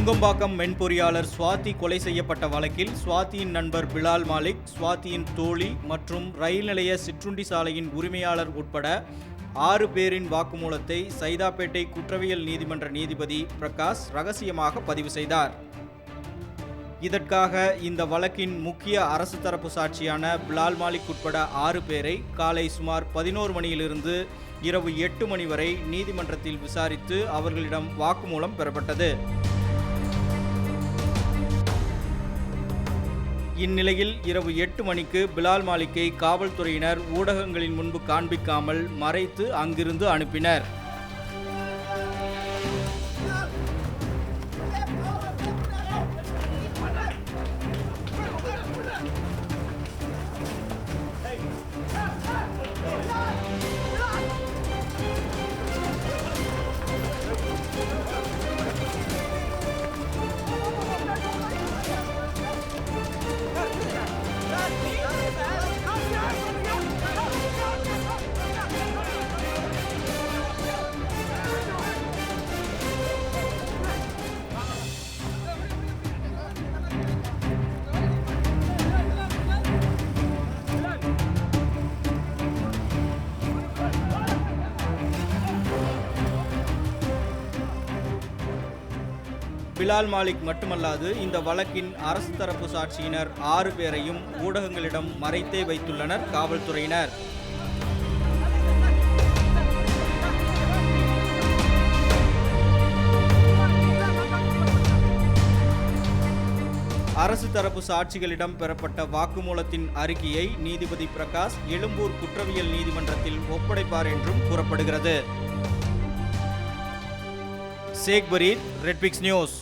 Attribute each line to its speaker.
Speaker 1: நுங்கம்பாக்கம் மென்பொறியாளர் சுவாதி கொலை செய்யப்பட்ட வழக்கில் சுவாதியின் நண்பர் பிலால் மாலிக், சுவாதியின் தோழி மற்றும் ரயில் நிலைய சிற்றுண்டி சாலையின் உரிமையாளர் உட்பட 6 பேரின் வாக்குமூலத்தை சைதாப்பேட்டை குற்றவியல் நீதிமன்ற நீதிபதி பிரகாஷ் ரகசியமாக பதிவு செய்தார். இதற்காக இந்த வழக்கின் முக்கிய அரசு தரப்பு சாட்சியான பிலால் மாலிக் உட்பட 6 பேரை காலை சுமார் 11 மணியிலிருந்து இரவு 8 மணி வரை நீதிமன்றத்தில் விசாரித்து அவர்களிடம் வாக்குமூலம் பெறப்பட்டது. இந்நிலையில் இரவு 8 மணிக்கு பிலால் மாலிக்கை காவல்துறையினர் ஊடகங்களின் முன்பு காண்பிக்காமல் மறைத்து அங்கிருந்து அனுப்பினர். பிலால் மாலிக் மட்டுமல்லாது இந்த வழக்கின் அரசு தரப்பு சாட்சியினர் 6 பேரையும் ஊடகங்களிடம் மறைத்தே வைத்துள்ளனர் காவல்துறையினர். அரசு தரப்பு சாட்சிகளிடம் பெறப்பட்ட வாக்குமூலத்தின் அறிக்கையை நீதிபதி பிரகாஷ் எழும்பூர் குற்றவியல் நீதிமன்றத்தில் ஒப்படைப்பார் என்றும் கூறப்படுகிறது. ஷேக் பரீத், ரெட் பிக்ஸ் நியூஸ்.